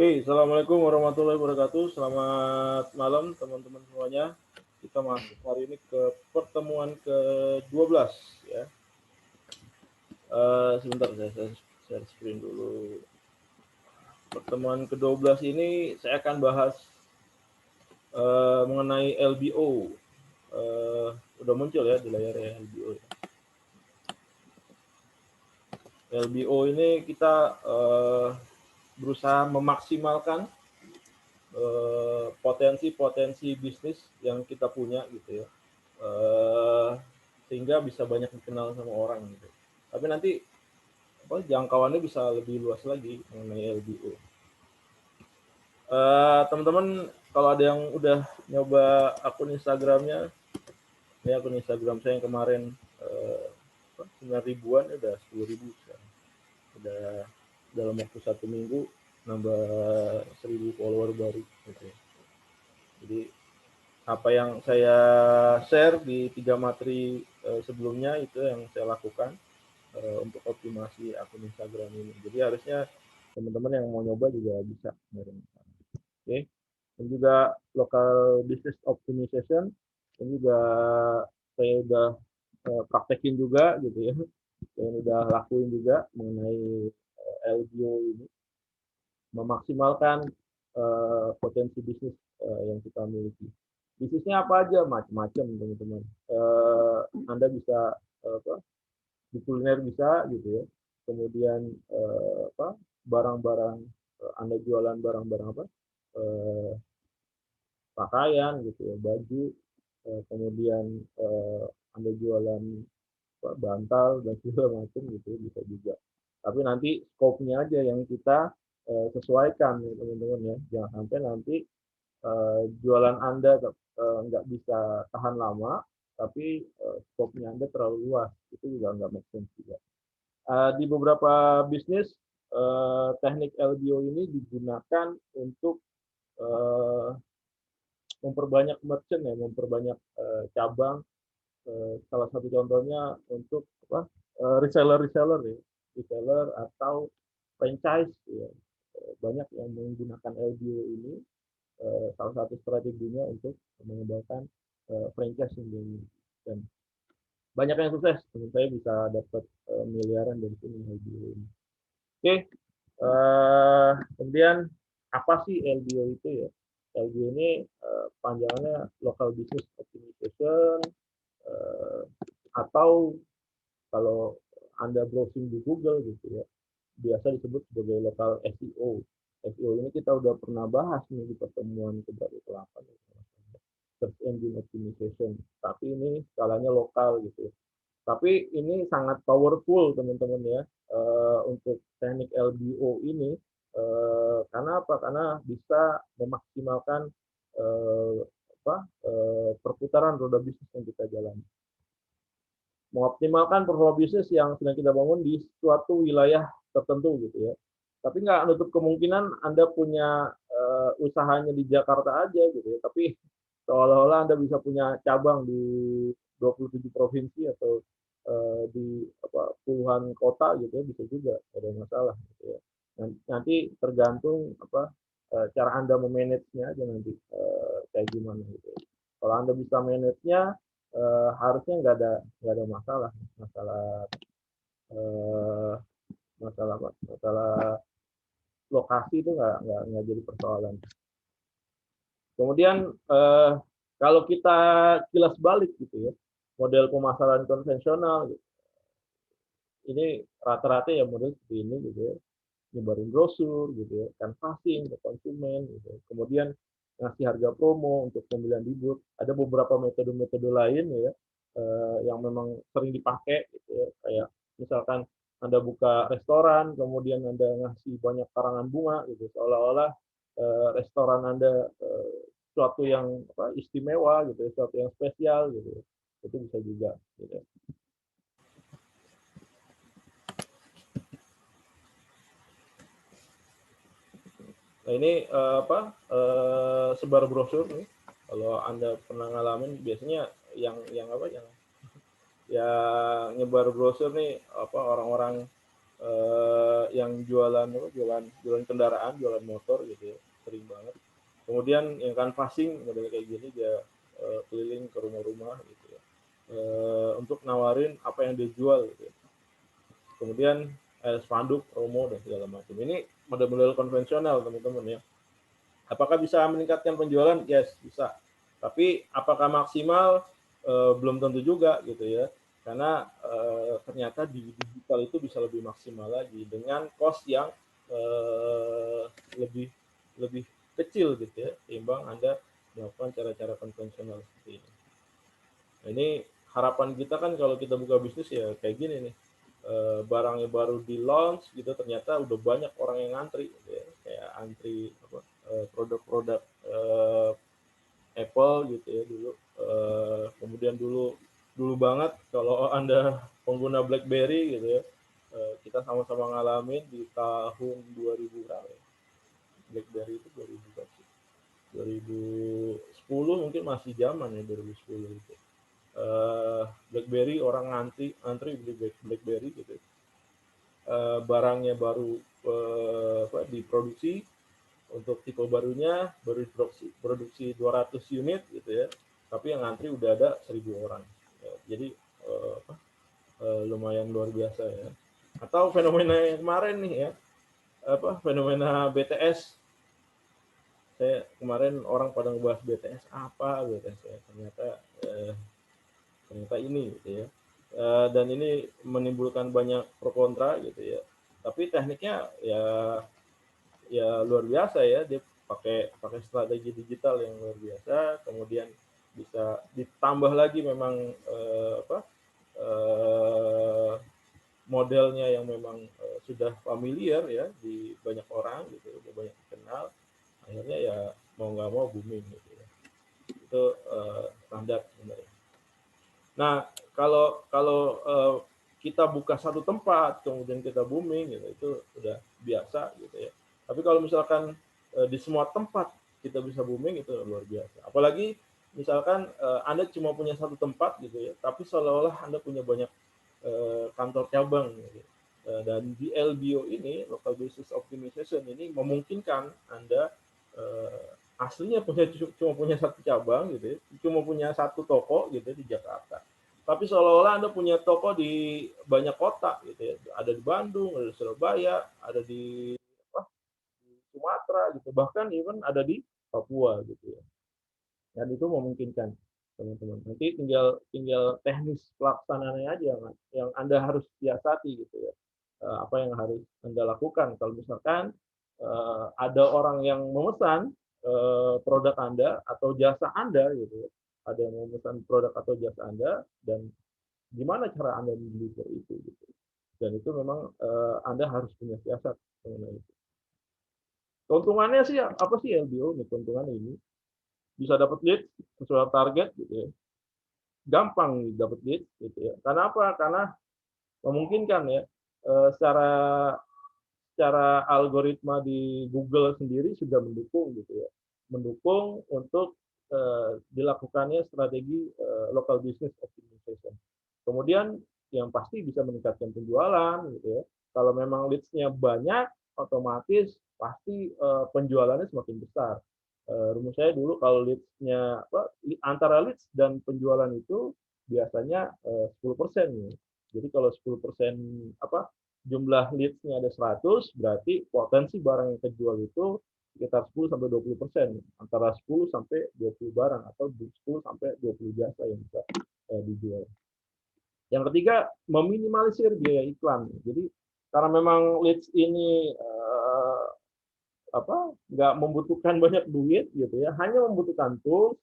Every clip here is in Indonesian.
Assalamualaikum warahmatullahi wabarakatuh. Selamat malam teman-teman semuanya. Kita masuk hari ini ke pertemuan ke-12 ya. Sebentar saya share screen dulu. Pertemuan ke-12 ini saya akan bahas mengenai LBO. Udah muncul ya di layar ya LBO. LBO ini kita berusaha memaksimalkan potensi-potensi bisnis yang kita punya gitu ya, sehingga bisa banyak dikenal sama orang gitu. Tapi nanti jangkauannya bisa lebih luas lagi mengenai LBO. Teman-teman kalau ada yang udah nyoba akun Instagramnya, ya akun Instagram saya yang kemarin 9.000-an udah 10.000 sekarang. Udah dalam waktu 1 minggu nambah 1.000 follower baru gitu ya. Jadi apa yang saya share di 3 materi sebelumnya itu yang saya lakukan untuk optimasi akun Instagram ini. Jadi harusnya teman-teman yang mau nyoba juga bisa. Oke. Dan juga local business optimization, dan juga saya udah praktekin juga gitu ya. Dan udah lakuin juga mengenai LBO ini, memaksimalkan potensi bisnis yang kita miliki. Bisnisnya apa aja, macam-macam teman-teman. Anda bisa di kuliner bisa gitu ya. Kemudian barang-barang Anda jualan barang-barang apa? Pakaian gitu ya, baju. Kemudian Anda jualan bantal dan segala macam gitu bisa juga. Tapi nanti scope-nya aja yang kita sesuaikan ya teman-teman ya. Jangan sampai nanti jualan Anda nggak bisa tahan lama, tapi scope-nya Anda terlalu luas. Itu juga nggak make sense juga. Di beberapa bisnis, teknik LBO ini digunakan untuk memperbanyak merchant ya, memperbanyak cabang. Salah satu contohnya untuk reseller-reseller ya, reseller atau franchise ya. Banyak yang menggunakan LBO ini, salah satu strateginya untuk mengembangkan franchise ini. Dan banyak yang sukses, teman saya bisa dapat miliaran dari sini LBO ini. Oke, kemudian apa sih LBO itu ya? LBO ini panjangannya Local Business Optimization, atau kalau Anda browsing di Google gitu ya, biasa disebut sebagai local SEO. SEO ini kita udah pernah bahas nih di pertemuan ke-8, Search Engine Optimization. Tapi ini skalanya lokal gitu. Tapi ini sangat powerful teman-teman ya untuk teknik LBO ini. Karena apa? Karena bisa memaksimalkan perputaran roda bisnis yang kita jalani. Mengoptimalkan performa bisnis yang sedang kita bangun di suatu wilayah tertentu gitu ya. Tapi nggak nutup kemungkinan Anda punya usahanya di Jakarta aja gitu ya. Tapi seolah-olah Anda bisa punya cabang di 27 provinsi atau di puluhan kota gitu ya, bisa juga, ada masalah gitu ya. Nanti tergantung cara Anda memanage-nya aja nanti kayak gimana gitu. Kalau Anda bisa manage-nya, harusnya nggak ada masalah eh, masalah lokasi itu nggak jadi persoalan. Kemudian kalau kita kilas balik gitu ya, model pemasaran konvensional gitu, ini rata-rata ya model seperti ini gitu ya, nyebarin brosur gitu ya, canvassing ke konsumen gitu. Kemudian ngasih harga promo untuk pembelian libur. Ada beberapa metode-metode lain ya yang memang sering dipakai gitu ya, kayak misalkan Anda buka restoran, kemudian Anda ngasih banyak karangan bunga gitu, seolah-olah restoran Anda sesuatu yang istimewa gitu, sesuatu yang spesial gitu. Itu bisa juga gitu. Nah ini sebar brosur nih. Kalau Anda pernah ngalamin, biasanya yang nyebar brosur nih orang-orang yang jualan apa, jualan kendaraan, jualan motor gitu ya, sering banget. Kemudian yang canvassing model kayak gini dia keliling ke rumah-rumah gitu ya, untuk nawarin apa yang dia jual gitu ya. Kemudian spanduk, promo dan segala macam. Ini model-model konvensional teman-teman ya. Apakah bisa meningkatkan penjualan? Yes, bisa. Tapi apakah maksimal? Belum tentu juga gitu ya. Karena ternyata di digital itu bisa lebih maksimal lagi dengan cost yang lebih lebih kecil gitu ya, timbang Anda melakukan cara-cara konvensional seperti ini. Nah, ini harapan kita kan kalau kita buka bisnis ya kayak gini nih. Barangnya baru di launch gitu ternyata udah banyak orang yang ngantri gitu ya. Kayak antri apa, produk-produk Apple gitu ya dulu. Kemudian dulu banget kalau Anda pengguna BlackBerry gitu ya. Kita sama-sama ngalamin di tahun 2000 berapa ya? BlackBerry itu 2000 berapa sih? 2010 mungkin masih zaman ya 2010 itu. BlackBerry orang antri beli BlackBerry gitu. Barangnya baru diproduksi untuk tipe barunya baru produksi 200 unit gitu ya. Tapi yang antri udah ada 1000 orang. Ya, jadi lumayan luar biasa ya. Atau fenomena yang kemarin nih ya, fenomena BTS. Saya kemarin orang pada ngebahas BTS apa BTS ya, ternyata ini gitu ya. Dan ini menimbulkan banyak pro kontra gitu ya. Tapi tekniknya ya luar biasa ya, dia pakai pakai strategi digital yang luar biasa, kemudian bisa ditambah lagi memang modelnya yang memang sudah familiar ya di banyak orang gitu, udah banyak dikenal, akhirnya ya mau nggak mau booming gitu ya. Itu standar sebenarnya. Nah, kalau kalau kita buka satu tempat kemudian kita booming gitu, itu udah biasa gitu ya. Tapi kalau misalkan di semua tempat kita bisa booming itu luar biasa. Apalagi misalkan Anda cuma punya satu tempat gitu ya, tapi seolah-olah Anda punya banyak kantor cabang gitu. Dan di LBO ini, Local Business Optimization ini memungkinkan Anda aslinya cuma punya satu cabang gitu ya, cuma punya satu toko gitu ya, di Jakarta. Tapi seolah-olah Anda punya toko di banyak kota gitu ya. Ada di Bandung, ada di Surabaya, ada di Sumatera gitu, bahkan even ada di Papua gitu ya. Dan itu memungkinkan teman-teman. Nanti tinggal tinggal teknis pelaksanaannya aja yang Anda harus siasati gitu ya. Apa yang harus Anda lakukan kalau misalkan ada orang yang memesan produk Anda atau jasa Anda gitu ya. Ada yang memesan produk atau jasa Anda dan gimana cara Anda mendeliver itu gitu. Dan itu memang Anda harus punya siasat mengenai itu. Keuntungannya sih apa sih LBO nih keuntungannya ini? Bisa dapat lead sesuai target gitu ya. Gampang dapat lead gitu ya. Karena apa? Karena memungkinkan ya secara secara algoritma di Google sendiri sudah mendukung gitu ya. Mendukung untuk dilakukannya strategi local business optimization. Kemudian yang pasti bisa meningkatkan penjualan gitu ya. Kalau memang leads-nya banyak, otomatis pasti penjualannya semakin besar. Rumus saya dulu kalau leads-nya antara leads dan penjualan itu biasanya 10% ya. Jadi kalau 10% jumlah leads-nya ada 100, berarti potensi barang yang terjual itu sekitar 10 sampai 20%, antara 10 sampai 20 barang atau 10 sampai 20 jasa yang bisa dijual. Yang ketiga, meminimalisir biaya iklan. Jadi karena memang leads ini nggak membutuhkan banyak duit gitu ya, hanya membutuhkan tools.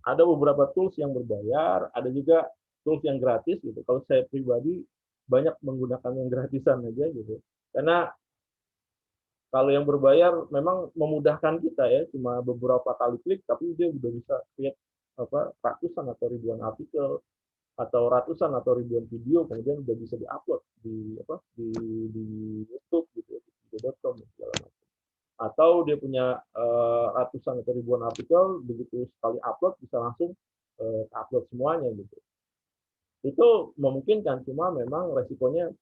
Ada beberapa tools yang berbayar, ada juga tools yang gratis gitu. Kalau saya pribadi banyak menggunakan yang gratisan aja gitu. Karena kalau yang berbayar memang memudahkan kita ya, cuma beberapa kali klik tapi dia udah bisa create ratusan atau ribuan artikel atau ratusan atau ribuan video, kemudian udah bisa diupload di YouTube gitu ya, video.com segala macam. Atau dia punya ratusan atau ribuan artikel, begitu sekali upload bisa langsung upload semuanya gitu. itu memungkinkan, cuma memang resikonya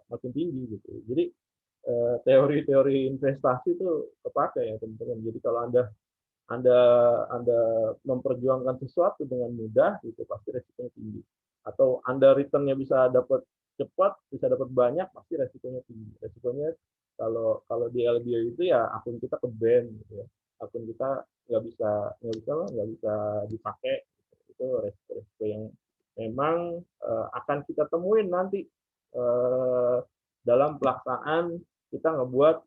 makin tinggi gitu. Jadi teori-teori investasi itu kepake ya teman-teman. Jadi kalau anda Anda memperjuangkan sesuatu dengan mudah, itu pasti resikonya tinggi. Atau Anda return-nya bisa dapat cepat, bisa dapat banyak, pasti resikonya tinggi. Resikonya kalau kalau di LBO itu ya akun kita ke-ban gitu ya. Akun kita nggak bisa dipakai. Itu resiko-resiko yang memang akan kita temuin nanti dalam pelaksanaan kita ngebuat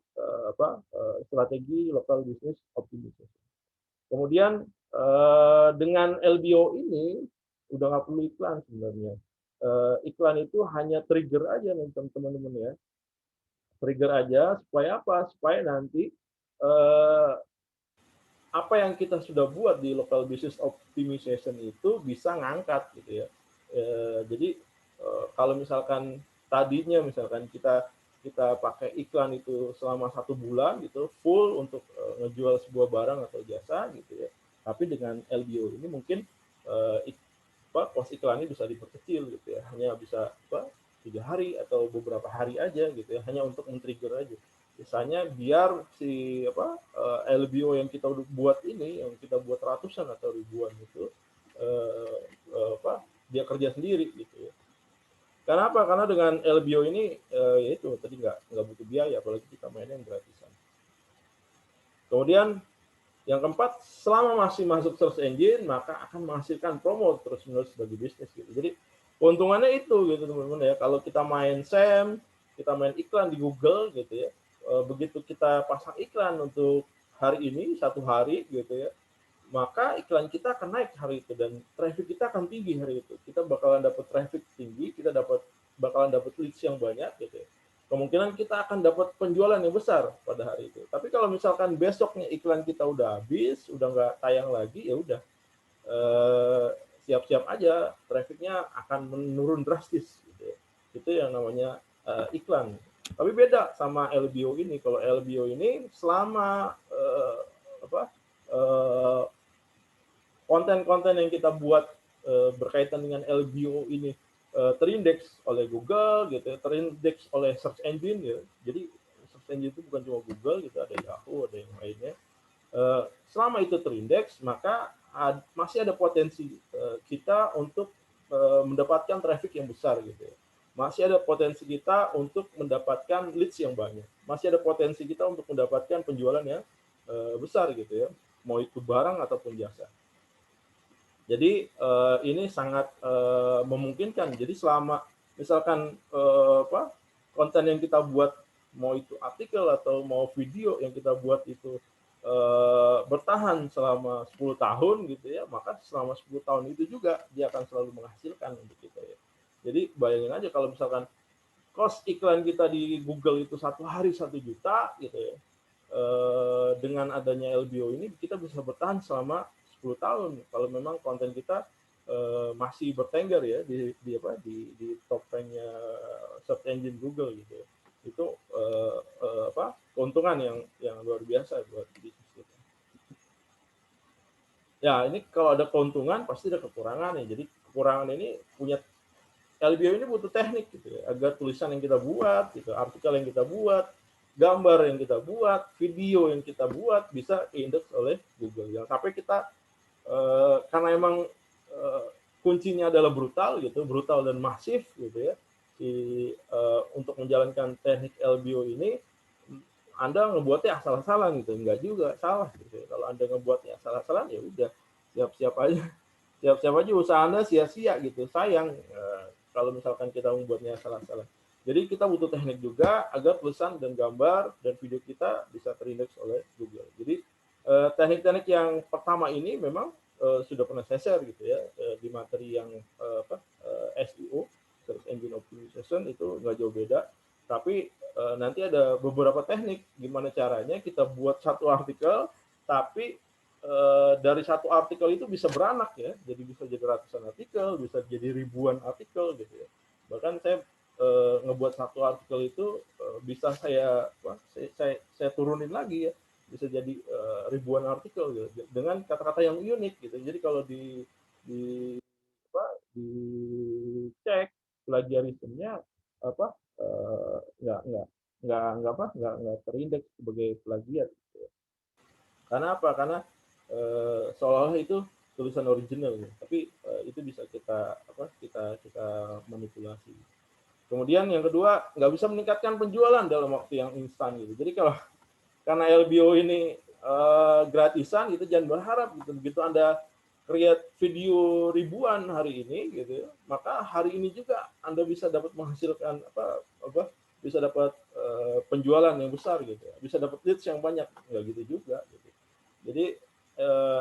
strategi local business optimization. Kemudian dengan LBO ini udah nggak perlu iklan sebenarnya. Iklan itu hanya trigger aja nih teman-teman ya. Trigger aja supaya apa? Supaya nanti apa yang kita sudah buat di local business optimization itu bisa ngangkat gitu ya. Jadi kalau misalkan tadinya misalkan kita kita pakai iklan itu selama 1 bulan gitu full untuk ngejual sebuah barang atau jasa gitu ya. Tapi dengan LBO ini mungkin pos iklannya bisa diperkecil gitu ya. Hanya bisa 3 hari atau beberapa hari aja gitu ya. Hanya untuk men-trigger aja. Misalnya biar si LBO yang kita buat ini, yang kita buat ratusan atau ribuan itu dia kerja sendiri gitu ya. Karena apa? Karena dengan LBO ini yaitu tadi nggak butuh biaya, apalagi kita mainnya yang gratisan. Kemudian yang keempat, selama masih masuk search engine, maka akan menghasilkan promo terus-menerus bagi bisnis gitu. Jadi keuntungannya itu gitu teman-teman ya. Kalau kita main SEM, kita main iklan di Google gitu ya. Begitu kita pasang iklan untuk hari ini 1 hari gitu ya, maka iklan kita akan naik hari itu dan traffic kita akan tinggi hari itu. Kita bakalan dapat traffic tinggi, kita bakalan dapat leads yang banyak gitu ya. Kemungkinan kita akan dapat penjualan yang besar pada hari itu. Tapi kalau misalkan besoknya iklan kita udah habis, udah nggak tayang lagi, ya udah siap-siap aja, trafficnya akan menurun drastis. Gitu ya. Itu yang namanya iklan. Tapi beda sama LBO ini. Kalau LBO ini selama konten-konten yang kita buat berkaitan dengan LBO ini terindeks oleh Google gitu, terindeks oleh search engine ya. Jadi search engine itu bukan cuma Google gitu, ada Yahoo, ada yang lainnya. Selama itu terindeks, maka masih ada potensi kita untuk mendapatkan traffic yang besar gitu ya. Masih ada potensi kita untuk mendapatkan leads yang banyak. Masih ada potensi kita untuk mendapatkan penjualan yang besar gitu ya. Mau itu barang ataupun jasa. Jadi ini sangat memungkinkan. Jadi selama misalkan konten yang kita buat, mau itu artikel atau mau video yang kita buat itu bertahan selama 10 tahun gitu ya, maka selama 10 tahun itu juga dia akan selalu menghasilkan untuk kita ya. Jadi bayangin aja kalau misalkan cost iklan kita di Google itu 1 hari 1 juta gitu ya. Dengan adanya LBO ini kita bisa bertahan selama 10 tahun kalau memang konten kita masih bertengger ya di top rank-nya search engine Google gitu ya. Itu keuntungan yang luar biasa buat bisnis kita. Ya, ini kalau ada keuntungan pasti ada kekurangan ya. Jadi kekurangan ini punya LBO ini butuh teknik gitu ya, agar tulisan yang kita buat, gitu, artikel yang kita buat, gambar yang kita buat, video yang kita buat bisa indeks oleh Google. Yang sampai kita karena emang kuncinya adalah brutal gitu, brutal dan masif gitu ya. Untuk menjalankan teknik LBO ini, Anda ngebuatnya asal-asalan gitu, enggak juga salah gitu. Kalau Anda ngebuatnya asal-asalan ya udah siap-siap aja, siap-siap aja usaha Anda sia-sia gitu, sayang. Kalau misalkan kita membuatnya salah-salah. Jadi kita butuh teknik juga agar tulisan dan gambar dan video kita bisa terindeks oleh Google. Jadi teknik-teknik yang pertama ini memang sudah pernah saya share gitu ya di materi yang SEO, Search Engine Optimization, itu nggak jauh beda. Tapi nanti ada beberapa teknik gimana caranya kita buat satu artikel, tapi dari satu artikel itu bisa beranak ya, jadi bisa jadi ratusan artikel, bisa jadi ribuan artikel gitu ya. Bahkan saya ngebuat satu artikel itu bisa saya turunin lagi ya, bisa jadi ribuan artikel gitu, dengan kata-kata yang unik gitu. Jadi kalau di plagiarismenya apa nggak terindeks sebagai plagiat. Karena apa? Karena seolah-olah itu tulisan original, tapi itu bisa kita manipulasi. Kemudian yang kedua, nggak bisa meningkatkan penjualan dalam waktu yang instan gitu. Jadi kalau karena LBO ini gratisan gitu, jangan berharap gitu. Begitu Anda create video ribuan hari ini gitu, maka hari ini juga Anda bisa dapat menghasilkan bisa dapat penjualan yang besar gitu, bisa dapat leads yang banyak, nggak gitu juga gitu. Jadi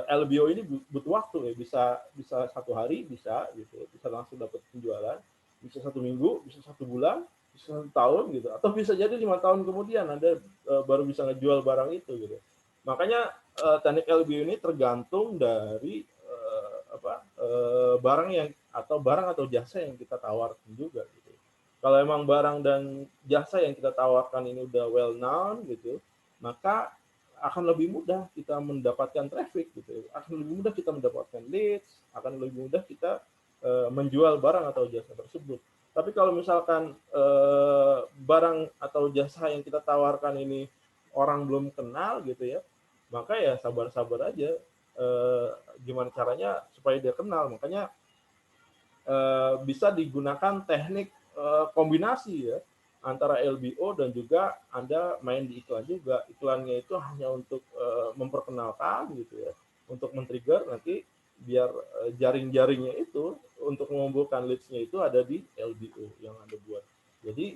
LBO ini butuh waktu ya, bisa 1 hari bisa gitu, bisa langsung dapat penjualan, bisa 1 minggu, bisa 1 bulan, bisa 1 tahun gitu, atau bisa jadi 5 tahun kemudian Anda baru bisa ngejual barang itu gitu. Makanya teknik LBO ini tergantung dari barang atau jasa yang kita tawarkan juga gitu. Kalau emang barang dan jasa yang kita tawarkan ini udah well known gitu, maka akan lebih mudah kita mendapatkan traffic gitu, akan lebih mudah kita mendapatkan leads, akan lebih mudah kita menjual barang atau jasa tersebut. Tapi kalau misalkan barang atau jasa yang kita tawarkan ini orang belum kenal gitu ya, maka ya sabar-sabar aja. Gimana caranya supaya dia kenal? Makanya bisa digunakan teknik kombinasi ya antara LBO dan juga Anda main di iklan juga. Iklannya itu hanya untuk memperkenalkan gitu ya, untuk men-trigger nanti biar jaring-jaringnya itu untuk mengumpulkan leads-nya itu ada di LBO yang Anda buat. Jadi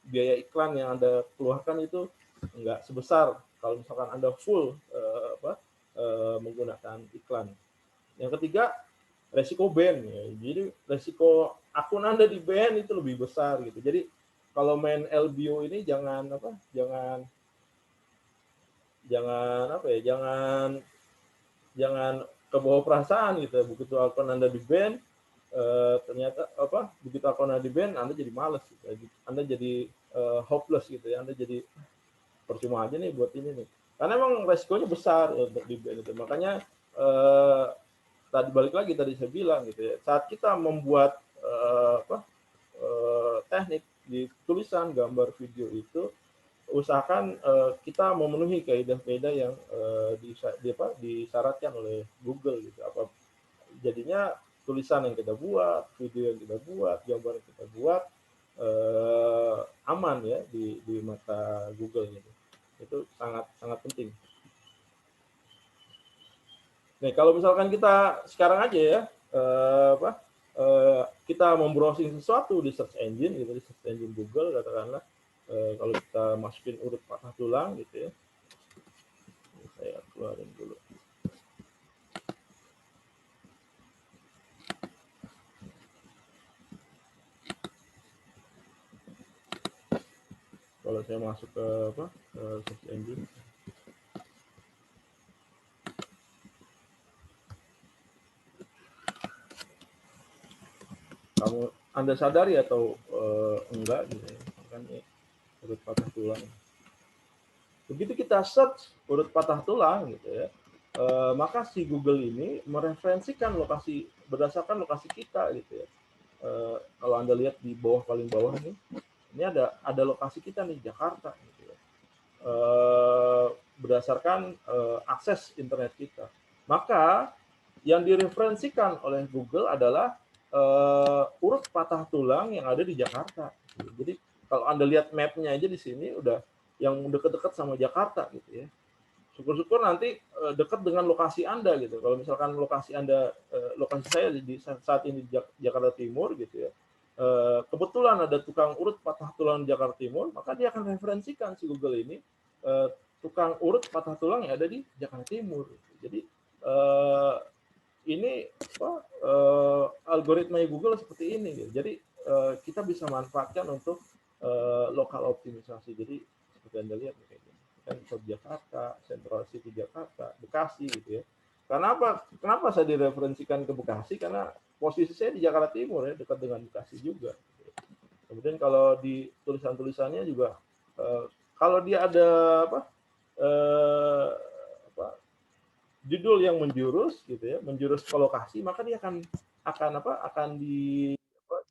biaya iklan yang Anda keluarkan itu enggak sebesar kalau misalkan Anda full menggunakan iklan. Yang ketiga, resiko ban ya. Jadi resiko akun Anda di ban itu lebih besar gitu. Jadi kalau main LBO ini jangan jangan kebawa perasaan gitu. Begitu akun Anda di ban ternyata begitu akun Anda di ban Anda jadi males gitu. Anda jadi hopeless gitu ya. Anda jadi percuma aja nih buat ini nih. Karena emang resikonya besar untuk di ban itu. Makanya tadi balik lagi tadi saya bilang gitu ya, saat kita membuat teknik di tulisan, gambar, video itu usahakan kita memenuhi kaidah-kaidah yang disyaratkan oleh Google gitu. Jadinya tulisan yang kita buat, video yang kita buat, gambar yang kita buat aman ya di mata Google gitu. Itu sangat sangat penting. Nih, kalau misalkan kita sekarang aja ya, kita membrowsing sesuatu di search engine gitu, di search engine Google katakanlah, kalau kita masukin urut patah tulang gitu ya, saya keluarin dulu. Kalau saya masuk ke search engine, Anda sadari atau enggak gitu ya, kan urut patah tulang. Begitu kita search urut patah tulang gitu ya, maka si Google ini mereferensikan lokasi berdasarkan lokasi kita gitu ya. Kalau Anda lihat di bawah paling bawah ini ada lokasi kita nih, Jakarta gitu ya. Berdasarkan akses internet kita. Maka yang direferensikan oleh Google adalah urut patah tulang yang ada di Jakarta. Jadi kalau Anda lihat mapnya aja di sini udah yang dekat-dekat sama Jakarta gitu ya. Syukur-syukur nanti dekat dengan lokasi Anda gitu. Kalau misalkan lokasi Anda, lokasi saya di saat ini di Jakarta Timur gitu ya. Kebetulan ada tukang urut patah tulang Jakarta Timur, maka dia akan referensikan si Google ini tukang urut patah tulang yang ada di Jakarta Timur. Jadi ini algoritma Google seperti ini. Gitu. Jadi kita bisa manfaatkan untuk lokal optimisasi. Jadi seperti Anda lihat kayak gini. Kan Jakarta, Central City Jakarta, Bekasi gitu ya. Kenapa saya direferensikan ke Bekasi? Karena posisi saya di Jakarta Timur ya, dekat dengan Bekasi juga. Kemudian kalau di tulisan-tulisannya juga, kalau dia ada judul yang menjurus gitu ya, menjurus ke lokasi, maka dia akan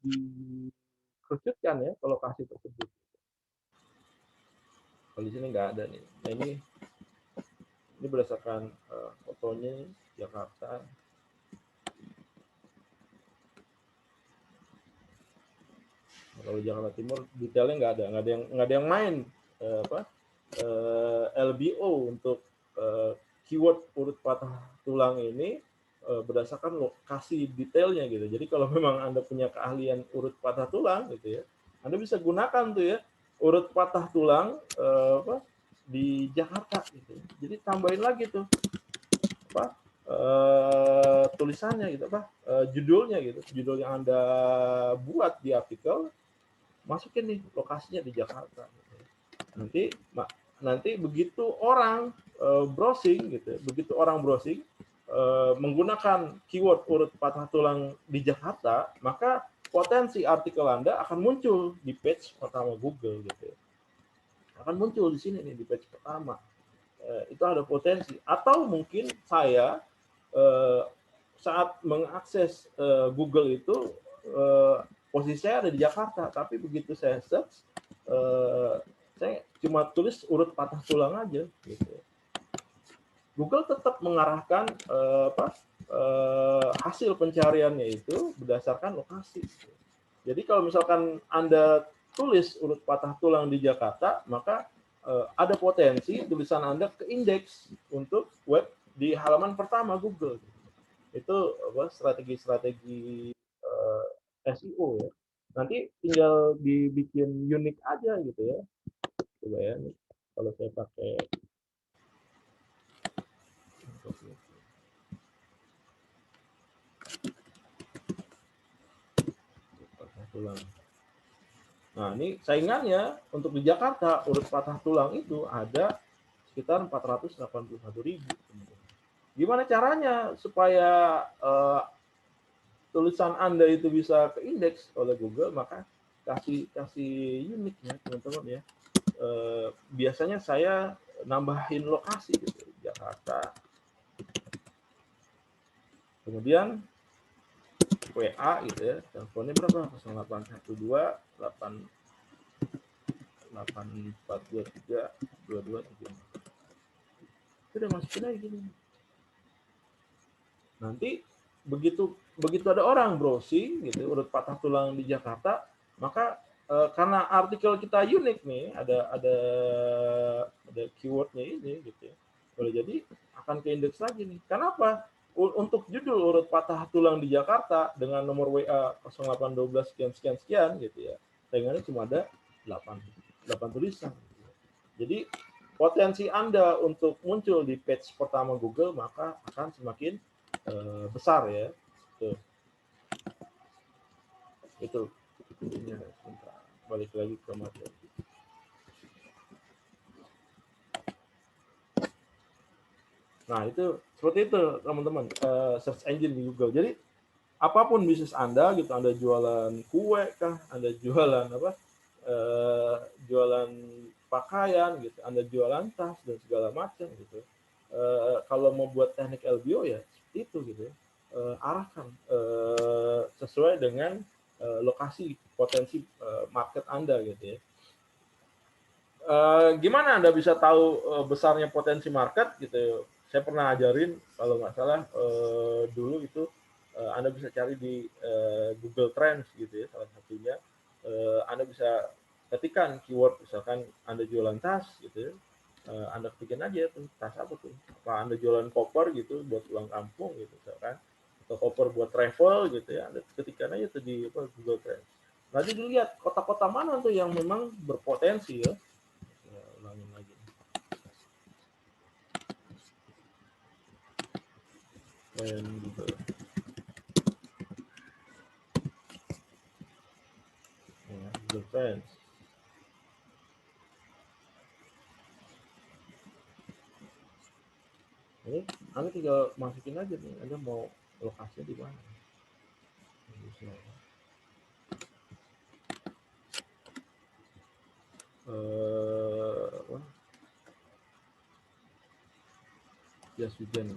dikerucutkan ya ke lokasi tersebut. Kalau di sini nggak ada nih. Nah, ini berdasarkan fotonya Jakarta. Kalau Jakarta Timur detailnya nggak ada yang main LBO untuk keyword urut patah tulang ini berdasarkan lokasi detailnya gitu. Jadi kalau memang Anda punya keahlian urut patah tulang gitu ya, Anda bisa gunakan tuh ya urut patah tulang di Jakarta gitu. Jadi tambahin lagi tuh tulisannya gitu judulnya gitu, judul yang Anda buat di artikel, masukin nih lokasinya di Jakarta gitu. Nanti begitu orang browsing gitu, begitu orang browsing menggunakan keyword urut patah tulang di Jakarta, maka potensi artikel Anda akan muncul di page pertama Google gitu. Akan muncul di sini nih di page pertama. Itu ada potensi. Atau mungkin saya saat mengakses Google itu posisi saya ada di Jakarta, tapi begitu saya search saya cuma tulis urut patah tulang aja gitu. Google tetap mengarahkan hasil pencariannya itu berdasarkan lokasi. Jadi kalau misalkan Anda tulis urut patah tulang di Jakarta, maka ada potensi tulisan Anda ke indeks untuk web di halaman pertama Google. Itu strategi-strategi SEO ya. Nanti tinggal dibikin unik aja gitu ya. Coba ya, nih. Kalau saya pakai patah tulang. Nah, ini saingannya untuk di Jakarta, urut patah tulang itu ada sekitar 481.000. Gimana caranya supaya tulisan Anda itu bisa ke indeks oleh Google? Maka kasih unik ya, teman-teman ya. Biasanya saya nambahin lokasi gitu, Jakarta. Kemudian WA gitu ya, teleponnya berapa? 0812 8423 2235. Sudah masukin aja gini. Nanti begitu ada orang browsing gitu urut patah tulang di Jakarta, maka karena artikel kita unik nih, ada keywordnya ini gitu ya, boleh jadi akan ke indeks lagi nih. Kenapa? Untuk judul urut patah tulang di Jakarta dengan nomor WA 0812 sekian sekian sekian gitu ya, saingannya cuma ada 8 tulisan. Jadi potensi Anda untuk muncul di page pertama Google maka akan semakin besar ya. Tuh. Itu intinya. Balik lagi ke materi. Nah, itu seperti itu teman-teman, search engine di Google. Jadi apapun bisnis Anda gitu, Anda jualan kue kah, Anda jualan apa? Jualan pakaian gitu, Anda jualan tas dan segala macam gitu. Kalau mau buat teknik LBO ya seperti itu gitu ya. Arahkan sesuai dengan lokasi potensi market Anda gitu ya. Gimana Anda bisa tahu besarnya potensi market gitu? Saya pernah ajarin kalau nggak salah dulu itu Anda bisa cari di Google Trends gitu ya, salah satunya. Anda bisa ketikkan keyword misalkan Anda jualan tas gitu ya. Anda ketikin aja tuh tas apa tuh? Apa Anda jualan koper gitu buat pulang kampung gitu misalkan, atau koper buat travel gitu ya. Anda ketikkan aja tuh di Google Trends. Nanti dilihat kota-kota mana tuh yang memang berpotensi ya. Ulangin lagi. Dan gitu. Ya, Google Trends. Ini Anda tinggal masukin aja nih, Anda mau lokasinya di mana. Jas hujan.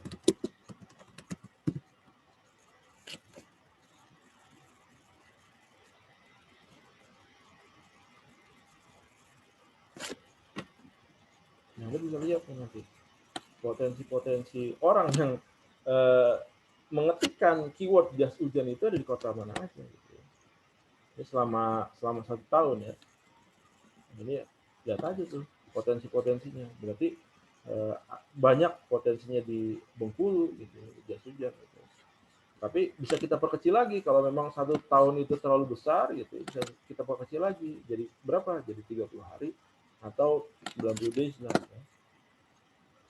Anda bisa lihat nanti potensi-potensi orang yang mengetikkan keyword jas hujan itu ada di kota mana aja gitu ya. Ini selama 1 tahun ya. Ini lihat aja tuh potensi-potensinya. Berarti banyak potensinya di Bengkulu gitu, jas hujan gitu. Tapi bisa kita perkecil lagi kalau memang 1 tahun itu terlalu besar gitu, bisa kita perkecil lagi. Jadi berapa? Jadi 30 hari atau 90 days lah ya.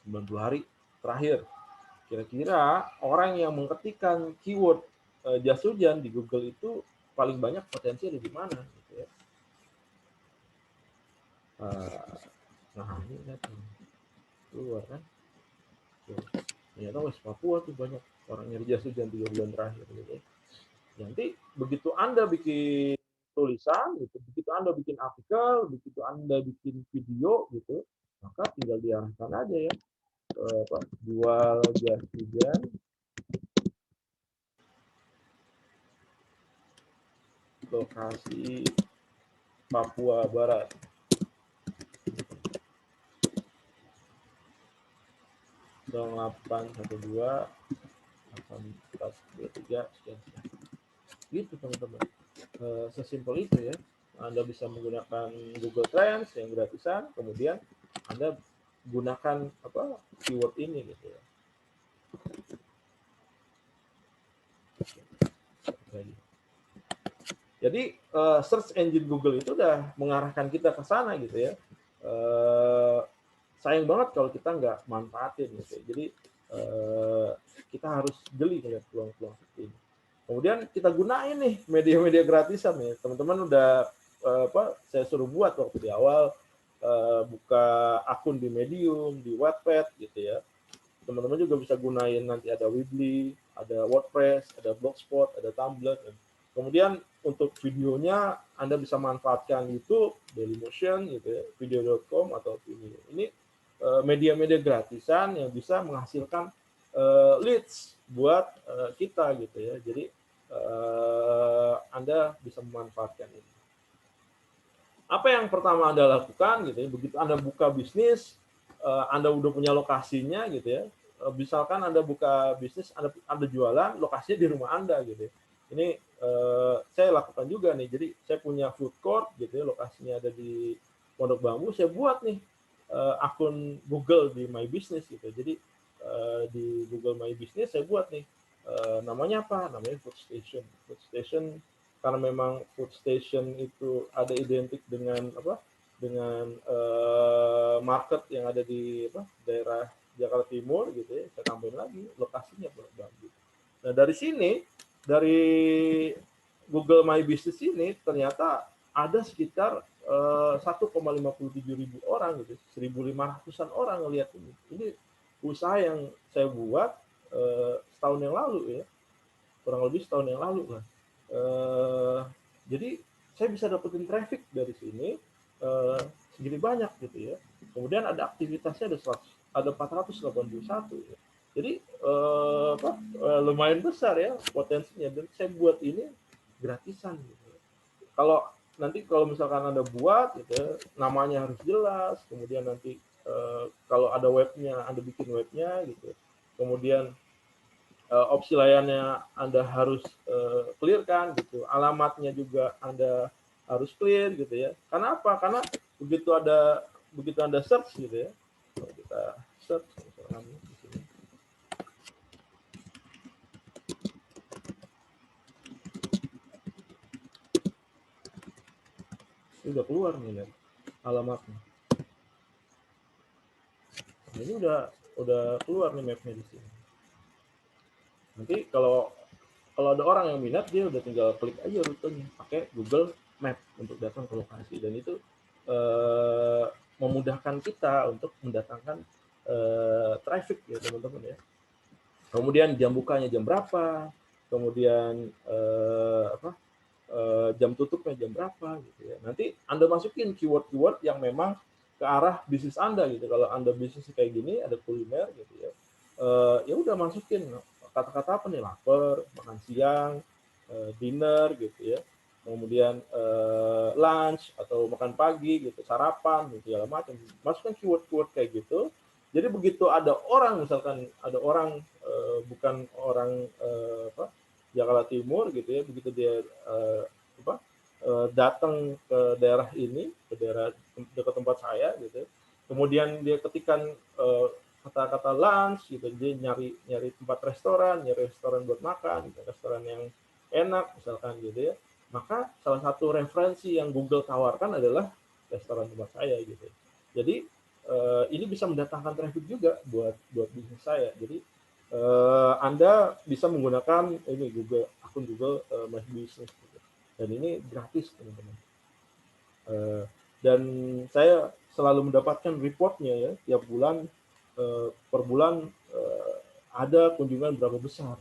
90 hari terakhir. Kira-kira orang yang mengetikkan keyword jas hujan di Google itu paling banyak potensi ada di mana gitu ya. Nah, ini lihat keluar kan. Ternyata West Papua tuh banyak orang nyari jas hujan 3 bulan terakhir gitu ya. Nanti begitu Anda bikin tulisan gitu, begitu Anda bikin artikel, begitu Anda bikin video gitu, maka tinggal diarahkan aja ya jual jas hujan lokasi Papua Barat. 0812 1823 sekian. Gitu teman-teman. Sesimpel itu ya. Anda bisa menggunakan Google Trends yang gratisan, kemudian Anda gunakan keyword ini gitu ya. Jadi search engine Google itu udah mengarahkan kita ke sana gitu ya. Sayang banget kalau kita nggak manfaatin gitu ya. Jadi kita harus jeli melihat peluang-peluang seperti ini. Kemudian kita gunain nih media-media gratisan ya. Teman-teman udah saya suruh buat waktu di awal buka akun di Medium, di Wattpad gitu ya. Teman-teman juga bisa gunain nanti ada Weebly, ada WordPress, ada Blogspot, ada Tumblr. Kemudian untuk videonya Anda bisa manfaatkan YouTube, Dailymotion gitu ya, video.com atau Vimeo. Ini media-media gratisan yang bisa menghasilkan leads buat kita gitu ya. Jadi Anda bisa memanfaatkan ini. Apa yang pertama Anda lakukan gitu ya, begitu Anda buka bisnis, Anda udah punya lokasinya gitu ya. Misalkan Anda buka bisnis, Anda jualan, lokasinya di rumah Anda gitu ya. Ini saya lakukan juga nih. Jadi saya punya food court gitu ya, lokasinya ada di Pondok Bambu. Saya buat nih akun Google di My Business gitu. Jadi di Google My Business saya buat nih namanya apa? Namanya Food Station. Food Station karena memang food station itu ada identik dengan dengan market yang ada di daerah Jakarta Timur gitu ya. Saya tambahin lagi lokasinya Pondok Bambu. Nah dari sini, dari Google My Business ini ternyata ada sekitar 1,57 ribu orang gitu, 1.500-an orang ngelihat ini. Ini usaha yang saya buat setahun yang lalu ya, kurang lebih setahun yang lalu lah. Jadi saya bisa dapetin traffic dari sini segini banyak gitu ya. Kemudian ada aktivitasnya ada 481 ya. Jadi lumayan besar ya potensinya, dan saya buat ini gratisan gitu. Kalau misalkan Anda buat gitu ya, namanya harus jelas, kemudian nanti kalau ada webnya Anda bikin webnya gitu. Kemudian opsi layannya Anda harus clear kan gitu. Alamatnya juga Anda harus clear gitu ya. Karena apa? Karena begitu Anda search gitu ya. Kalau kita search misalkan di sini. Ini udah keluar nih ya alamatnya. Nah, ini udah keluar nih mapnya di sini. Nanti kalau ada orang yang minat, dia udah tinggal klik aja rutenya pakai Google Map untuk datang ke lokasi, dan itu memudahkan kita untuk mendatangkan traffic ya teman-teman ya. Kemudian jam bukanya jam berapa, kemudian jam tutupnya jam berapa gitu ya. Nanti Anda masukin keyword-keyword yang memang ke arah bisnis Anda gitu. Kalau Anda bisnis kayak gini, ada kuliner gitu ya. Ya udah masukin kata-kata apa nih, lapar, makan siang, dinner gitu ya. kemudian lunch atau makan pagi gitu, sarapan gitu segala macam. Masukkan keyword-keyword kayak gitu. Jadi begitu ada orang, misalkan ada orang bukan orang apa, Jakarta Timur gitu ya, begitu dia apa, datang ke daerah ini, ke daerah dekat tempat saya gitu. Kemudian dia ketikkan kata-kata lunch gitu, dia nyari nyari tempat restoran, nyari restoran buat makan, gitu, restoran yang enak misalkan gitu ya. Maka salah satu referensi yang Google tawarkan adalah restoran tempat saya gitu. Jadi ini bisa mendatangkan traffic juga buat buat bisnis saya. Jadi Anda bisa menggunakan ini Google, akun Google My Business gitu. Dan ini gratis teman-teman. Eh, dan saya selalu mendapatkan reportnya ya tiap bulan, per bulan ada kunjungan berapa besar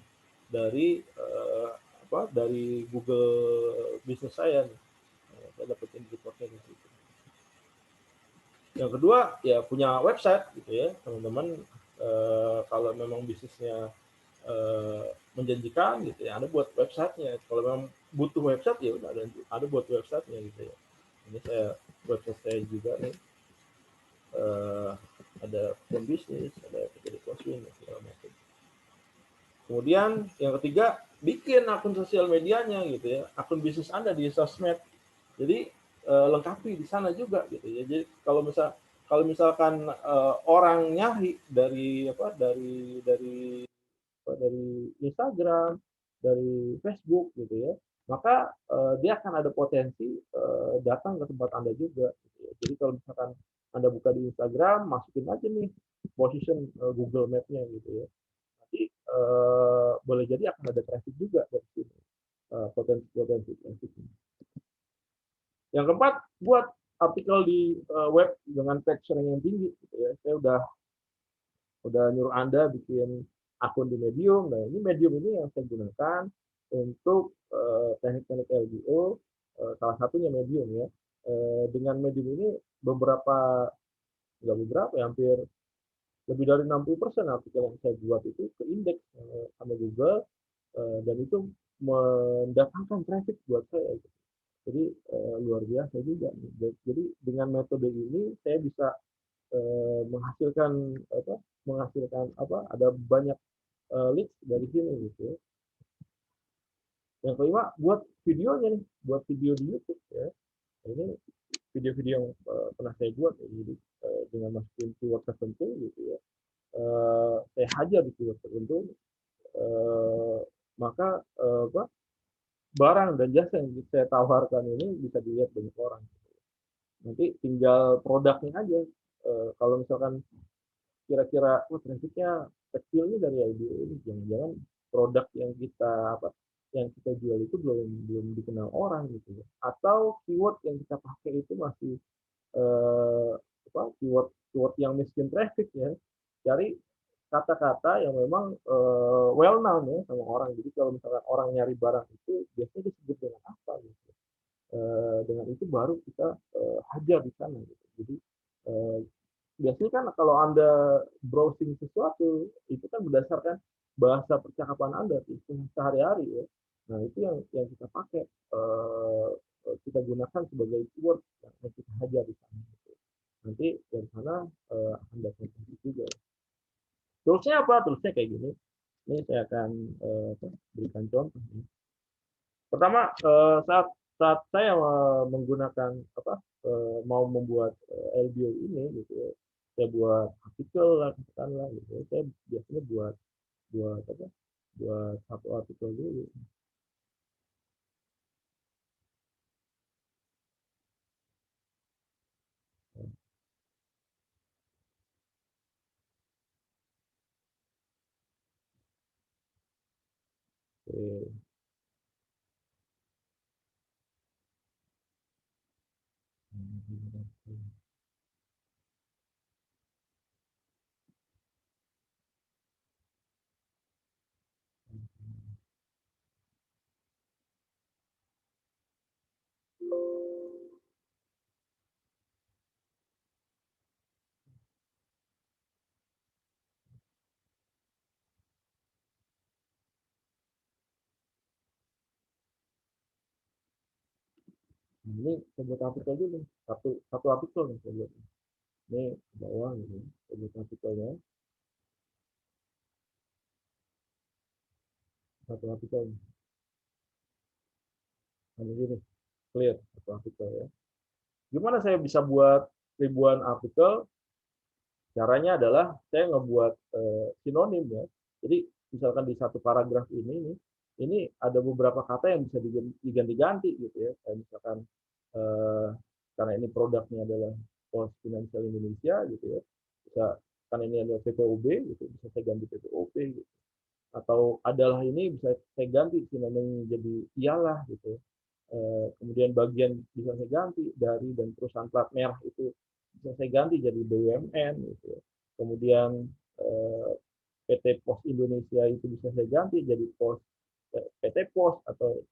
dari apa, dari Google bisnis saya nih. Saya dapetin reportnya di situ. Yang kedua ya punya website gitu ya teman-teman. Kalau memang bisnisnya menjanjikan gitu ya, Anda buat websitenya. Kalau memang butuh website ya udah ada buat websitenya gitu ya. Ini saya website saya juga nih, eh, ada phone bisnis, ada jadi closing segala macam. Kemudian yang ketiga bikin akun sosial medianya gitu ya, akun bisnis Anda di sosmed. Jadi lengkapi di sana juga gitu ya. Jadi kalau misalkan orang nyari dari apa, dari Instagram, dari Facebook gitu ya, maka dia akan ada potensi datang ke tempat Anda juga. Gitu ya. Jadi kalau misalkan Anda buka di Instagram, masukin aja nih position Google Map-nya gitu ya. Nanti boleh jadi akan ada traffic juga dari sini, potensi traffic. Yang keempat, buat artikel di web dengan tag sharing yang tinggi. Gitu ya. Saya udah nyuruh Anda bikin akun di Medium. Nah, ini Medium ini yang saya gunakan untuk teknik-teknik LBO, salah satunya Medium ya. Dengan Medium ini beberapa, nggak beberapa ya, hampir lebih dari 60% artikel yang saya buat itu ke indeks sama Google, dan itu mendatangkan traffic buat saya. Jadi luar biasa juga. Jadi dengan metode ini saya bisa menghasilkan apa, ada banyak leads dari sini gitu ya. Yang kelima, buat videonya nih, buat video di YouTube ya. Nah, ini video-video yang pernah saya buat ya. Jadi dengan masukin keyword tertentu gitu ya. Saya hajar di keyword tertentu, eh, maka apa, barang dan jasa yang saya tawarkan ini bisa dilihat banyak orang. Nanti tinggal produknya aja. Kalau misalkan kira-kira trafficnya kecil nih dari IDO ini, jangan-jangan produk yang kita apa, yang kita jual itu belum belum dikenal orang gitu ya, atau keyword yang kita pakai itu masih apa, keyword keyword yang miskin traffic ya. Cari kata-kata yang memang well known ya sama orang. Jadi kalau misalkan orang nyari barang itu biasanya disebut dengan apa gitu. Dengan itu baru kita hajar di sana gitu. Jadi eh, biasanya kan kalau Anda browsing sesuatu, itu kan berdasarkan bahasa percakapan Anda sehari-hari ya. Nah, itu yang kita pakai, kita gunakan sebagai keyword yang kita hajar di sana. Gitu. Nanti dari sana akan dapat juga. Toolsnya apa? Toolsnya kayak gini. Ini saya akan berikan contoh. Pertama, saat saat saya menggunakan apa, mau membuat LBO ini gitu ya, saya buat artikel lah katakanlah gitu ya. Saya biasanya buat buat apa, buat satu artikel dulu. Oke. Ini saya buat artikel dulu, satu artikel nih saya buat. Ini bawah gitu, saya buat artikelnya, satu artikel, ini gini, clear, satu artikel ya. Gimana saya bisa buat ribuan artikel? Caranya adalah saya ngebuat sinonim ya. Jadi misalkan di satu paragraf ini ada beberapa kata yang bisa diganti-ganti gitu ya. Kayak misalkan eh, karena ini produknya adalah Pos Finansial Indonesia gitu ya. Bisa karena ini adalah PPOB gitu, bisa saya ganti PPOB gitu. Atau adalah ini bisa saya ganti sinonim jadi iyalah gitu. Kemudian bagian bisa saya ganti dari dan perusahaan plat merah itu bisa saya ganti jadi BUMN gitu ya. Kemudian PT Pos Indonesia itu bisa saya ganti jadi PT Pos atau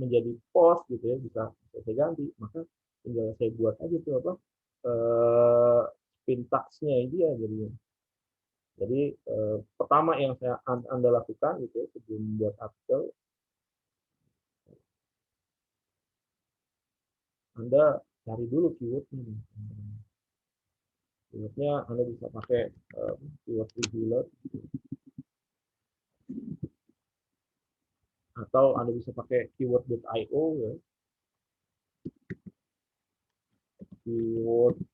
menjadi pos gitu ya, bisa saya ganti. Maka tinggal saya buat aja tuh apa pintaksnya dia jadinya. Jadi pertama yang Anda lakukan gitu ya, sebelum membuat artikel, Anda cari dulu keywordnya. Keywordnya Anda bisa pakai keyword revealer atau Anda bisa pakai keyword.io ya, keyword.io.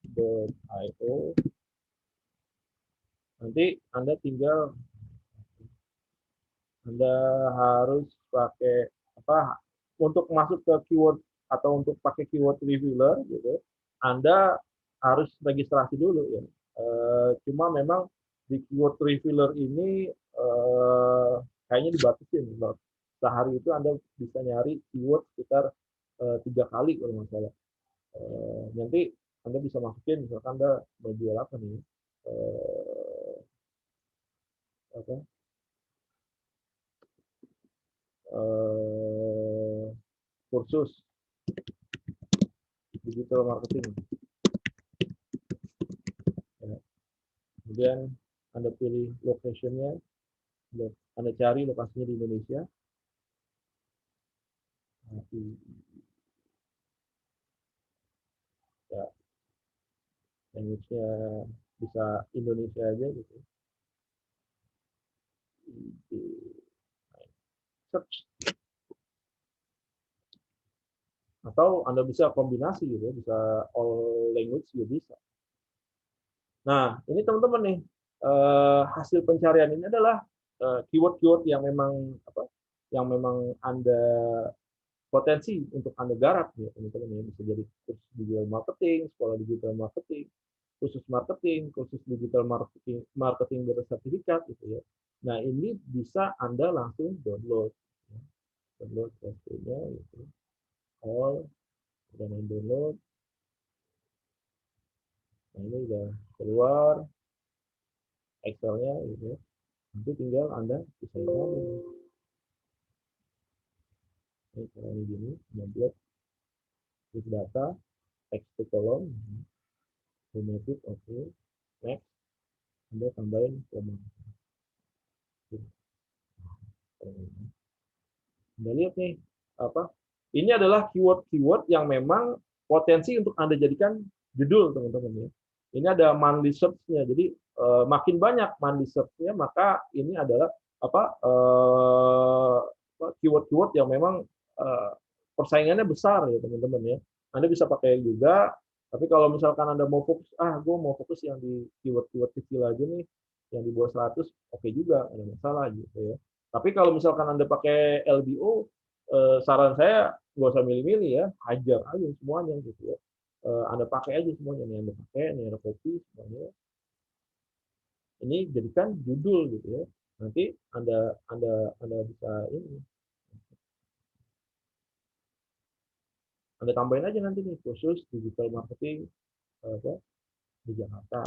Nanti Anda harus pakai apa untuk masuk ke keyword atau untuk pakai keyword revealer gitu. Anda harus registrasi dulu ya. Cuma memang di keyword revealer ini kayaknya dibatasin. Sehari itu Anda bisa nyari keyword sekitar 3 kali kalau nggak salah. Nanti Anda bisa masukin, misalkan Anda mau jual apa nih? Eh, apa? Eh, kursus digital marketing. Ya. Kemudian Anda pilih location-nya, Anda cari lokasinya di Indonesia. Nah, ya, language-nya bisa Indonesia aja gitu. Di search. Atau Anda bisa kombinasi gitu ya, bisa all language juga bisa. Nah, ini teman-teman nih, hasil pencarian ini adalah keyword-keyword yang memang apa? Yang memang Anda potensi untuk Anda garap ya teman-teman ya. Bisa jadi kursus digital marketing, sekolah digital marketing, khusus digital marketing, marketing bersertifikat gitu ya. Nah, ini bisa Anda langsung download. Ya. Download PHP-nya gitu. All, dan download. Nah, ini udah keluar Excel-nya gitu ya. Nanti tinggal Anda bisa lagi. Ini caranya gini, membuat big data, text to column, formatted, oke, next, Anda tambahin koma. Anda lihat nih, apa? Ini adalah keyword-keyword yang memang potensi untuk Anda jadikan judul, teman-teman ya. Ini ada monthly search-nya. Jadi makin banyak monthly search-nya, maka ini adalah apa keyword-keyword yang memang persaingannya besar ya, teman-teman ya. Anda bisa pakai juga, tapi kalau misalkan Anda mau fokus, gue mau fokus yang di keyword-keyword kecil aja nih, yang di bawah 100, oke juga, ada masalah gitu ya. Tapi kalau misalkan Anda pakai LBO, saran saya nggak usah milih-milih ya, hajar aja semuanya gitu ya. Anda pakai aja semuanya nih, Anda pakai, nih Anda copy semuanya. Ini jadikan judul gitu ya. Nanti Anda bisa ini, Anda tambahin aja nanti nih khusus digital marketing apa, di Jakarta.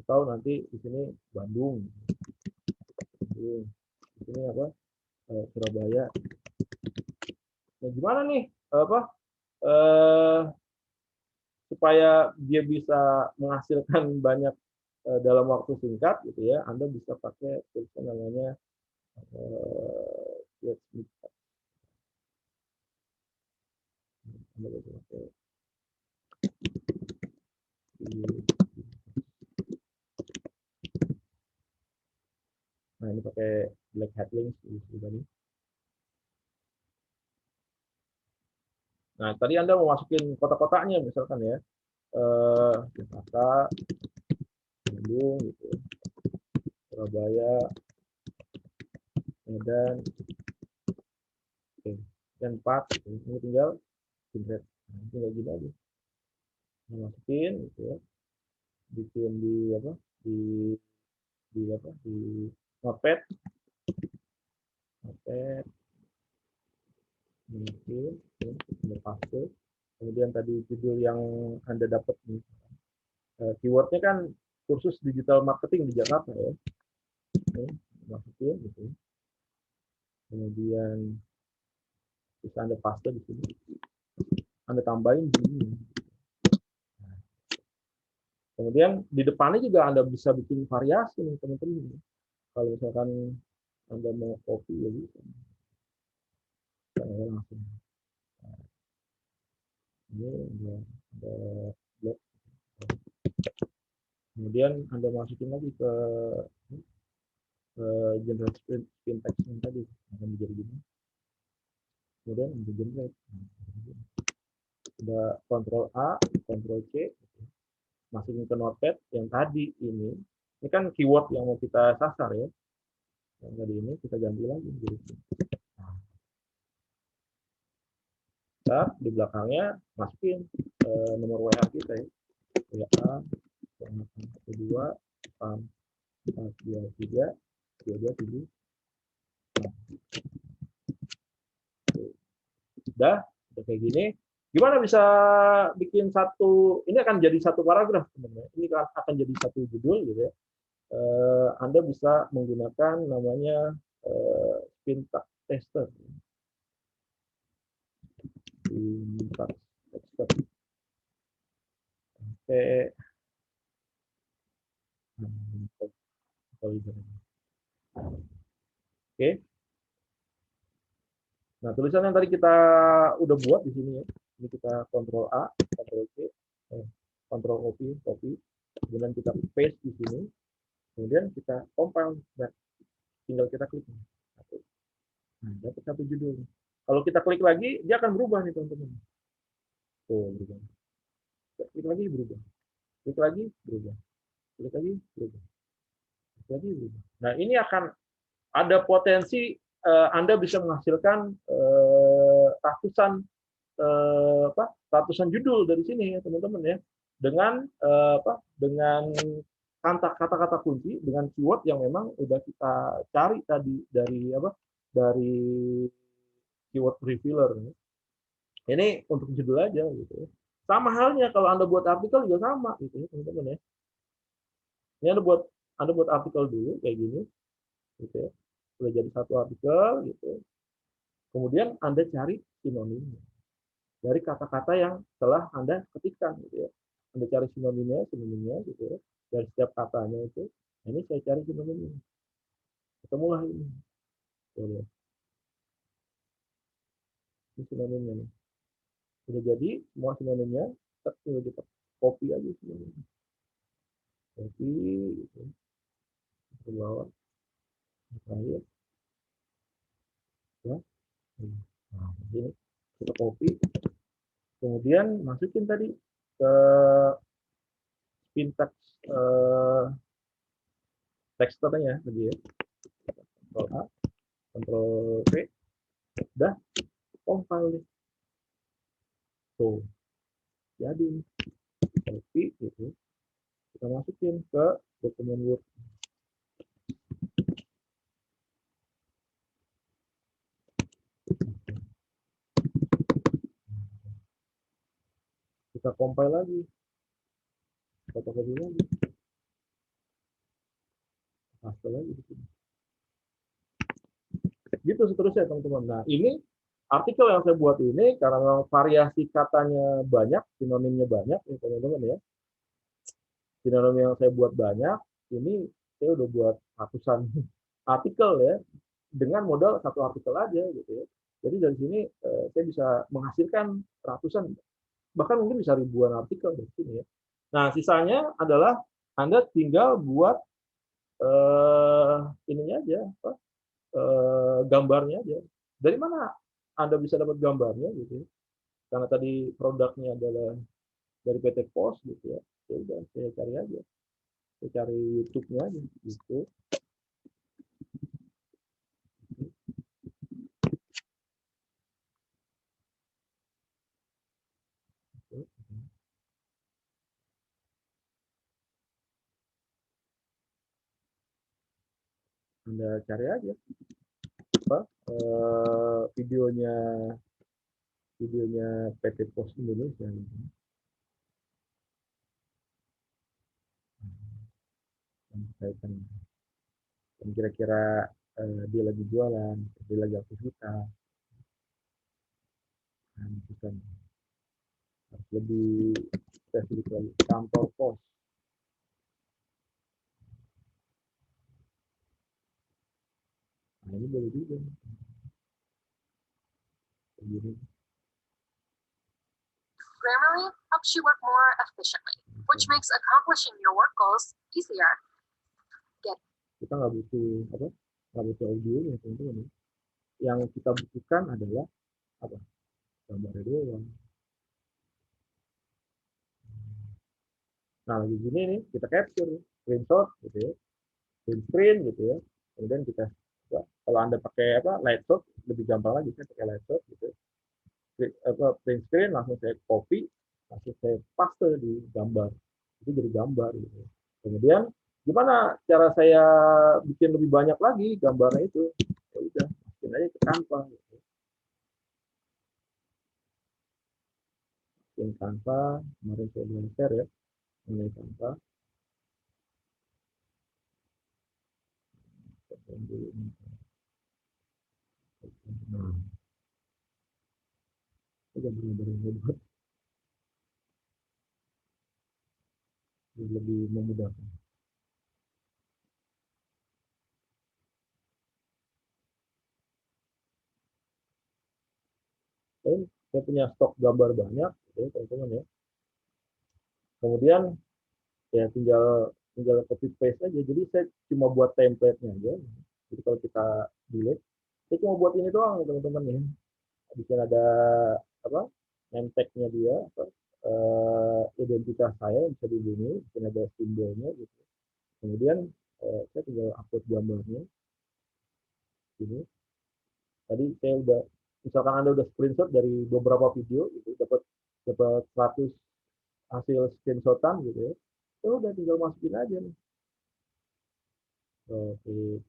Atau nanti di sini Bandung, di sini apa Surabaya. Nah, gimana nih apa eh, supaya dia bisa menghasilkan banyak dalam waktu singkat gitu ya, Anda bisa pakai tools namanya Anda bisa pakai nah ini pakai black hat links nih. Nah tadi Anda mau masukin kota-kotanya misalkan ya, Jakarta, Bandung gitu, Surabaya, Medan, oke, dan 4 gitu. Ini tinggal jempret, nah, tinggal gini aja, masukin gitu ya, bikin di apa, di apa, di notepad, mungkin paste. Kemudian tadi judul yang Anda dapat nih, keywordnya kan kursus digital marketing di Jakarta ya, oke, masukin gitu. Kemudian bisa Anda paste di sini, Anda tambahin di sini. Kemudian di depannya juga Anda bisa bikin variasi nih teman-teman. Kalau misalkan Anda mau copy ya bisa. Saya langsung. Ini ada blok. Kemudian Anda masukin lagi ke general spin text yang tadi akan menjadi gini. Kemudian Anda generate. Sudah Ctrl A, Ctrl C, masukin ke notepad yang tadi ini. Ini kan keyword yang mau kita sasar ya. Yang tadi ini kita ganti lagi gitu. Nah, di belakangnya masukin nomor WA kita ya. WA 12 423 227. Udah kayak gini. Gimana bisa bikin satu, ini akan jadi satu paragraf teman-teman. Ini akan jadi satu judul gitu ya. Anda bisa menggunakan namanya Syntax Tester. Syntax Tester. Oke. Nah, tulisan yang tadi kita udah buat di sini ya. Ini kita Ctrl A, Ctrl C, Ctrl copy, kemudian kita paste di sini. Kemudian kita compile, dan tinggal kita klik. Nah, dapat satu judul. Kalau kita klik lagi, dia akan berubah nih teman-teman. Tuh, berubah. Klik lagi berubah. Klik lagi berubah. Klik lagi berubah. Klik lagi berubah. Nah, ini akan ada potensi Anda bisa menghasilkan ratusan ratusan judul dari sini ya teman-teman ya, dengan dengan kata-kata kunci, dengan keyword yang memang udah kita cari tadi dari keyword revealer. Ini untuk judul aja gitu ya. Sama halnya kalau Anda buat artikel juga sama gitu ya teman-teman ya. Ini Anda buat artikel dulu kayak gini gitu ya. Sudah jadi satu artikel gitu. Kemudian Anda cari sinonimnya dari kata-kata yang telah Anda ketikkan gitu ya. Anda cari sinonimnya gitu ya. Dari setiap katanya itu. Ini saya cari sinonimnya. Ketemulah ini. Tuh, ini sinonimnya nih. Sudah jadi semua sinonimnya, tinggal kita copy aja sinonimnya. Copy gitu. Ke bawah. Terakhir. Ya. Nah, ini kita copy. Kemudian masukin tadi ke syntax teksturnya tadi ya. Ctrl A, Ctrl V, udah compile nih. Tuh, jadi copy gitu. Kita masukin ke dokumen Word. Kita compile lagi. Fotokopi lagi. Paste lagi di sini. Gitu seterusnya teman-teman. Nah, ini artikel yang saya buat ini karena variasi katanya banyak, sinonimnya banyak ya teman-teman ya. Sinonim yang saya buat banyak, ini saya udah buat ratusan artikel ya, dengan modal satu artikel aja gitu ya. Jadi dari sini saya bisa menghasilkan ratusan, bahkan mungkin bisa ribuan artikel dari sini ya. Nah, sisanya adalah Anda tinggal buat ininya aja, apa, gambarnya aja. Dari mana Anda bisa dapat gambarnya gitu ya? Karena tadi produknya adalah dari PT Pos gitu ya. Ya udah saya cari aja. Saya cari YouTube-nya aja gitu. Anda cari aja apa videonya videonya PT Pos Indonesia gitu. Kaitan dan kira-kira dia lagi jualan, dia lagi aktivitas, nah, itu kan harus lebih spesifik lagi. Kantor pos, nah ini boleh juga. Begini. Grammarly helps you work more efficiently, which makes accomplishing your work goals easier. Kita nggak butuh apa? Nggak butuh audio ya teman-teman. Yang kita butuhkan adalah apa? Gambarnya doang. Nah, lagi gini nih, kita capture, screenshot gitu ya, print screen gitu ya. Kemudian kita, ya, kalau Anda pakai apa, Lightshot, lebih gampang lagi, saya pakai Lightshot gitu. Print screen, langsung saya copy, langsung saya paste di gambar. Itu jadi gambar gitu. Kemudian, gimana cara saya bikin lebih banyak lagi gambarnya itu? Ya udah, masukin aja ke Canva. Gitu. Masukin Canva, kemarin saya belum share ya, mengenai Canva. Nah, itu gambar-gambar yang hebat, lebih memudahkan. Saya punya stok gambar banyak, gitu ya, teman-teman ya. Kemudian ya tinggal tinggal copy paste aja. Jadi saya cuma buat template-nya aja. Jadi kalau kita delete, saya cuma buat ini doang teman-teman ya. Di sini ada apa? Name tag-nya dia, apa? Identitas saya bisa dihubungi, di sini ada simbolnya gitu. Kemudian saya tinggal upload gambarnya ini. Tadi saya udah, misalkan Anda udah screenshot dari beberapa video gitu, dapat dapat 100 hasil screenshotan gitu ya. Ya udah tinggal masukin aja nih. Oke,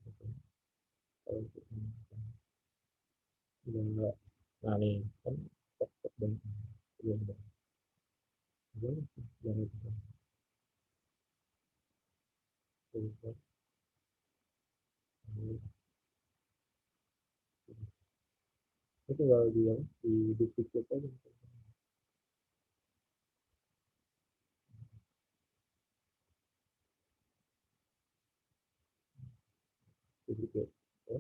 udah enggak. Nah nih kan cocok dan udah itu tinggal di duplicate aja. Duplicate. Ya.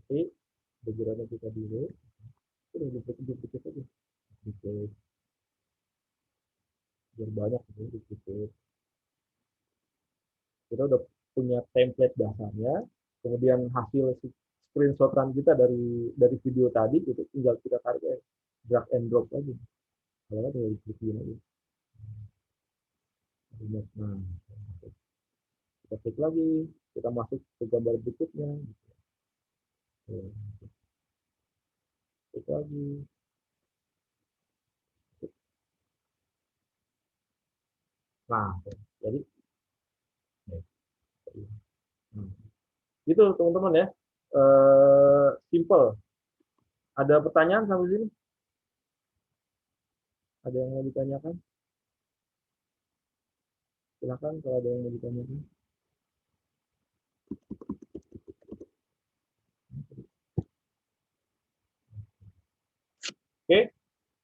Jadi beberapa kita dulu, itu duplicate aja. Duplicate biar banyak gitu, duplicate. Kita udah punya template dasarnya, kemudian hasil screenshotan kita dari video tadi itu tinggal kita tarik ya, drag and drop aja. Kalau nggak tinggal diklikin aja. Nah, kita klik lagi, kita masuk ke gambar berikutnya. Klik lagi. Nah, jadi nah, itu teman-teman ya. Simple. Ada pertanyaan sampai sini? Ada yang mau ditanyakan? Silakan kalau ada yang mau ditanyakan. Oke,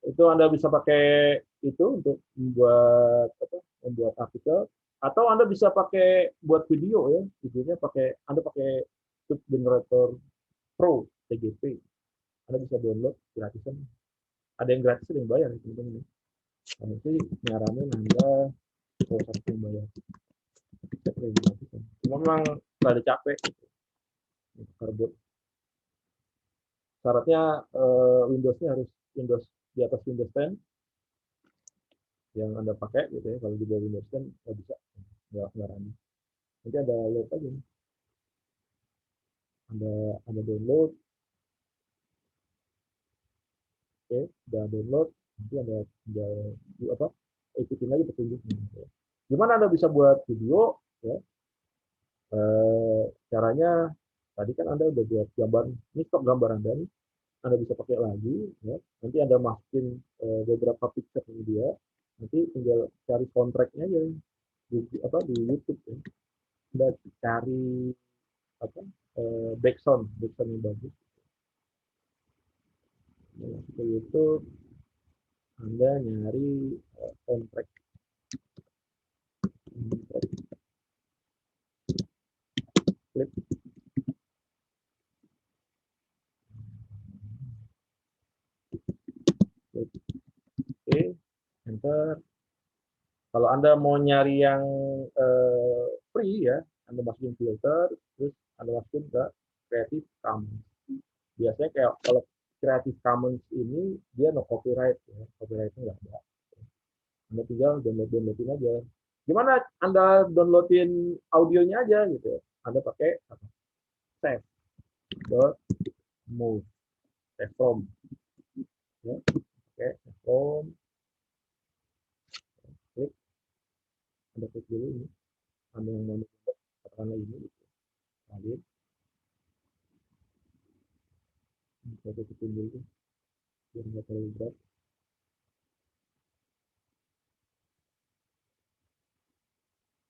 itu Anda bisa pakai itu untuk membuat apa? Membuat artikel, atau Anda bisa pakai buat video ya. Videonya pakai Anda pakai Tube Generator Pro TGP. Anda bisa download gratisan. Ada yang gratis, ada yang bayar ya teman-teman. Kami sih nyaranin Anda kalau satu yang bayar. Saya yang gratisan. Cuma memang rada capek gitu. Karbot. Syaratnya Windows-nya harus Windows di atas Windows 10 yang Anda pakai gitu ya. Kalau di bawah Windows 10 nggak bisa, nggak rame. Nanti ada load aja. Ada download, oke, udah download, nanti ada apa? Ikutin aja petunjuknya. Gitu. Gimana Anda bisa buat video? Ya, caranya tadi kan Anda udah buat gambar, ini stok gambar Anda nih, Anda bisa pakai lagi, ya. Nanti Anda masukin beberapa picture dia, nanti tinggal cari kontraknya aja di YouTube ya. Anda cari apa background yang bagus. Nah, ke YouTube Anda nyari kontrak klip. Oke, enter. Kalau Anda mau nyari yang free ya, Anda masukin filter, terus Anda masukin ke Creative Commons. Biasanya kayak kalau Creative Commons ini dia no copyright ya, copyrightnya nggak ada. Anda tinggal downloadin aja. Gimana Anda downloadin audionya aja gitu? Anda pakai apa? Save dot move, save from, ya. Oke, save from, klik, Anda klik dulu ini, Anda yang mau download katakanlah ini, gitu. Lanjut, saya tutupin dulu biar nggak terlalu berat.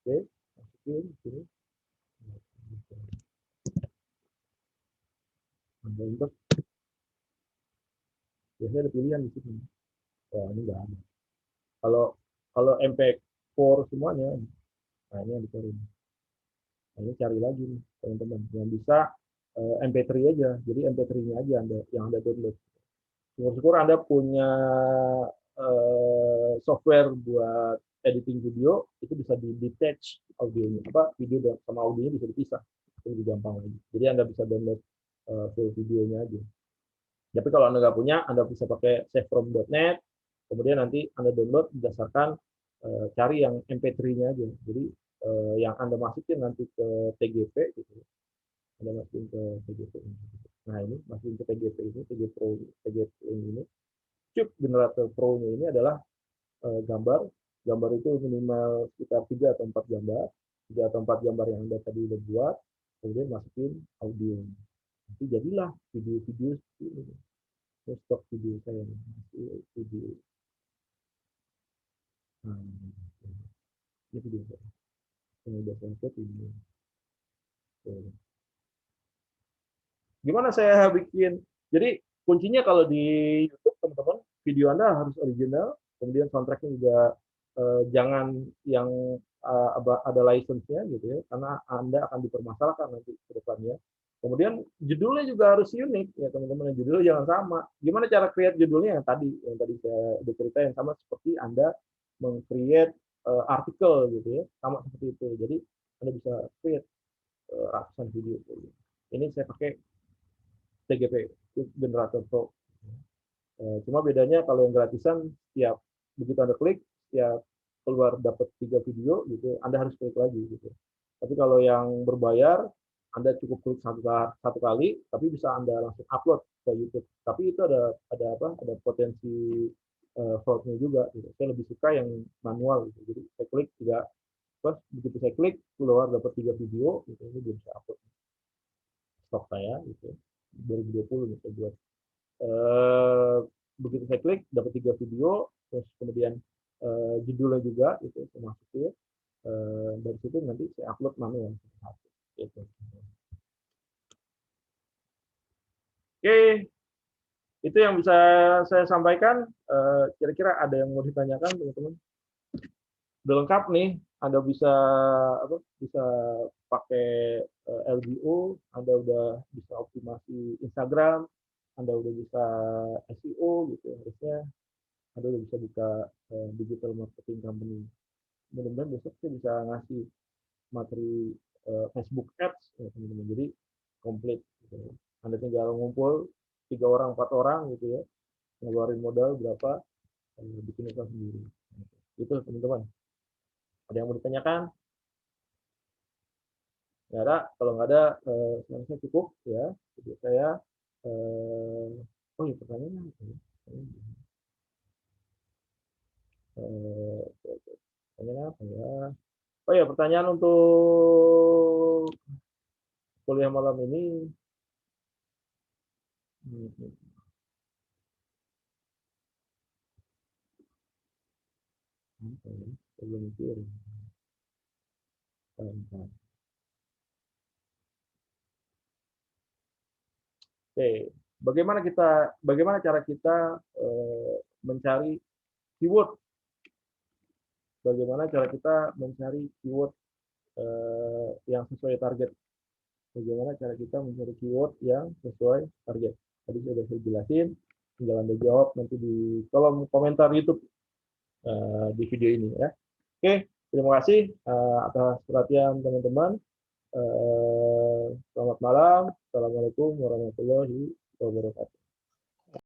Oke, masukin sini. Anda untuk biasanya ada pilihan di sini. Oh, ini nggak ada. Kalau kalau MP4 semuanya, nah ini yang dicari. Nah, ini cari lagi nih, teman-teman. Yang bisa MP3 aja. Jadi MP3-nya aja yang Anda download. Syukur-syukur Anda punya software buat editing video, itu bisa di detach audionya. Video sama audionya bisa dipisah. Itu lebih gampang lagi. Jadi Anda bisa download full videonya aja. Tapi kalau Anda nggak punya, Anda bisa pakai savefrom.net, kemudian nanti Anda download berdasarkan cari yang MP3-nya aja. Jadi yang Anda masukin nanti ke TGP, gitu. Anda masukin ke TGP. Nah ini masukin ke TGP ini, TGP ini. Cube generator Pro-nya ini adalah gambar. Gambar itu minimal sekitar 3 atau 4 gambar. 3 atau 4 gambar yang Anda tadi udah buat, kemudian masukin audio. Nanti jadilah video-video seperti ini. Ini stok video saya nih, video. Nah, ini video saya. Yang udah saya buat video. Gimana saya bikin? Jadi kuncinya kalau di YouTube teman-teman, video Anda harus original, kemudian soundtracknya juga jangan yang ada license-nya gitu ya, karena Anda akan dipermasalahkan nanti ke depannya. Kemudian judulnya juga harus unik ya teman-teman, judulnya jangan sama. Gimana cara create judulnya yang tadi saya udah ceritain, sama seperti Anda meng-create artikel gitu ya, sama seperti itu. Jadi Anda bisa create ratusan video. Ini saya pakai TGP, generator Pro. Cuma bedanya kalau yang gratisan, setiap begitu Anda klik, setiap keluar dapat 3 video gitu, Anda harus klik lagi gitu. Tapi kalau yang berbayar, Anda cukup klik satu kali, tapi bisa Anda langsung upload ke YouTube. Tapi itu ada potensi fraud-nya juga. Gitu. Saya lebih suka yang manual gitu. Jadi saya klik terus begitu saya klik keluar dapat 3 video, gitu, ini belum saya upload stok saya gitu. 2020 gitu buat begitu saya klik dapat 3 video, terus kemudian judulnya juga itu saya masukin, dari situ nanti saya upload manual gitu. Oke, itu yang bisa saya sampaikan. Kira-kira ada yang mau ditanyakan teman-teman? Udah lengkap nih, Anda bisa pakai LBO, Anda udah bisa optimasi Instagram, Anda udah bisa SEO gitu, harusnya Anda udah bisa buka digital marketing company. Mudah-mudahan besok saya bisa ngasih materi Facebook Ads ya teman-teman. Jadi komplit. Gitu. Anda tinggal ngumpul 3 orang, 4 orang gitu ya, ngeluarin modal berapa, bikin iklan sendiri. Itu teman-teman. Ada yang mau ditanyakan? Nggak ada. Kalau nggak ada, saya cukup ya. Jadi saya, oh iya pertanyaannya apa ya? Pertanyaannya apa ya? Oh ya, pertanyaan untuk kuliah malam ini. Apa ya? Belum mikir. Oke, bagaimana cara kita mencari keyword? Bagaimana cara kita mencari keyword yang sesuai target? Bagaimana cara kita mencari keyword yang sesuai target? Tadi sudah saya jelasin, tinggal Anda jawab nanti di kolom komentar YouTube di video ini ya. Oke, terima kasih atas perhatian teman-teman. Selamat malam. Assalamualaikum warahmatullahi wabarakatuh.